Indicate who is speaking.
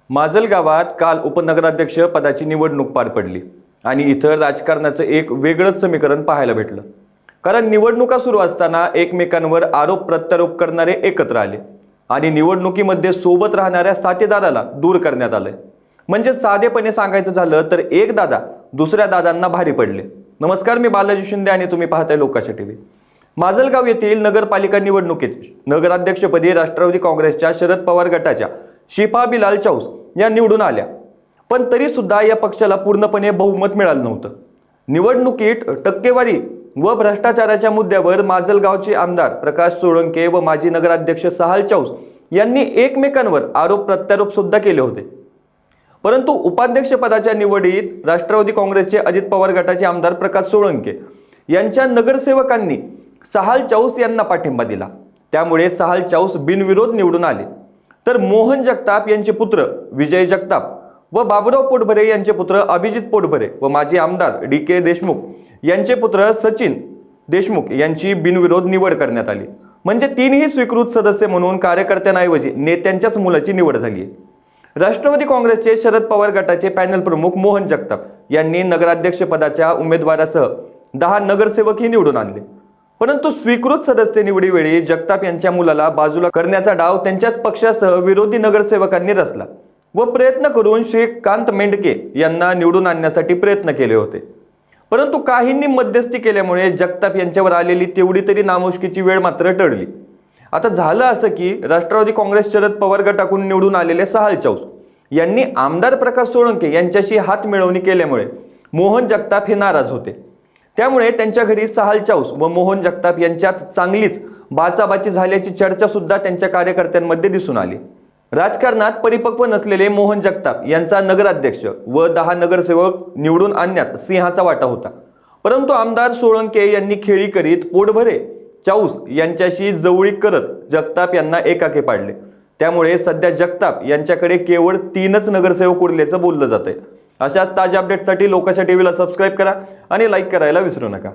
Speaker 1: माजलगावात काल उपनगराध्यक्ष पदाची निवडणूक पार पडली आणि इथं राजकारणाचं एक वेगळंच समीकरण पाहायला भेटलं। कारण निवडणुका सुरू असताना एकमेकांवर आरोप प्रत्यारोप करणारे एकत्र आले आणि निवडणुकीमध्ये सोबत राहणाऱ्या साथीदाराला दूर करण्यात आले। म्हणजे साधेपणे सांगायचं झालं तर एक दादा दुसऱ्या दादांना भारी पडले। नमस्कार, मी बालाजी शिंदे आणि तुम्ही पाहताय लोकाशा टीव्ही। माजलगाव येथील नगरपालिका निवडणुकीत नगराध्यक्षपदी राष्ट्रवादी काँग्रेसच्या शरद पवार गटाच्या शिफा बिलाल चौस या निवडून आल्या, पण तरी सुद्धा या पक्षाला पूर्णपणे बहुमत मिळालं नव्हतं। निवडणुकीत टक्केवारी व भ्रष्टाचाराच्या मुद्द्यावर माजलगावचे आमदार प्रकाश सोळंके व माजी नगराध्यक्ष सहाल चौस यांनी एकमेकांवर आरोप प्रत्यारोप सुद्धा केले होते। परंतु उपाध्यक्ष पदाच्या निवडीत राष्ट्रवादी काँग्रेसचे अजित पवार गटाचे आमदार प्रकाश सोळंके यांच्या नगरसेवकांनी सहाल चौस यांना पाठिंबा दिला। त्यामुळे सहाल चौस बिनविरोध निवडून आले। तर मोहन जगताप यांचे पुत्र विजय जगताप व बाबुराव पोटभरे यांचे पुत्र अभिजित पोटभरे व माजी आमदार डी.के. देशमुख यांचे पुत्र सचिन देशमुख यांची बिनविरोध निवड करण्यात आली। म्हणजे तीनही स्वीकृत सदस्य म्हणून कार्यकर्त्यांऐवजी नेत्यांच्याच मुलाची निवड झाली आहे। राष्ट्रवादी काँग्रेसचे शरद पवार गटाचे पॅनल प्रमुख मोहन जगताप यांनी नगराध्यक्ष पदाच्या उमेदवारासह 10 नगरसेवकही निवडून आणले। परंतु स्वीकृत सदस्य निवडीवेळी जगताप यांच्या मुलाला बाजूला करण्याचा डाव त्यांच्याच पक्षासह विरोधी नगरसेवकांनी रचला व प्रयत्न करून श्रीकांत मेंढके यांना निवडून आणण्यासाठी प्रयत्न केले होते। परंतु काहींनी मध्यस्थी केल्यामुळे जगताप यांच्यावर आलेली तेवढी तरी नामुष्कीची वेळ मात्र टळली। आता झालं असं की राष्ट्रवादी काँग्रेस शरद पवार गटाकडून निवडून आलेले सहाल चौस यांनी आमदार प्रकाश सोळंके यांच्याशी हात मिळवणी केल्यामुळे मोहन जगताप हे नाराज होते। त्यामुळे त्यांच्या घरी सहाल चौस व मोहन जगताप यांच्यात चांगलीच बाचाबाची झाल्याची चर्चा सुद्धा त्यांच्या कार्यकर्त्यांमध्ये दिसून आली। राजकारणात परिपक्व नसलेले मोहन जगताप यांचा नगराध्यक्ष व 10 नगरसेवक निवडून आणण्यात सिंहाचा वाटा होता। परंतु आमदार सोळंके यांनी खेळी करीत पोटभरे चौस यांच्याशी जवळीक करत जगताप यांना एकाकी पाडले। त्यामुळे सध्या जगताप यांच्याकडे केवळ 3च नगरसेवक उरल्याचं बोललं जातंय। अशाच ताज्या अपडेटसाठी लोकाशा टीव्हीला सबस्क्राईब करा आणि लाईक करायला विसरू नका।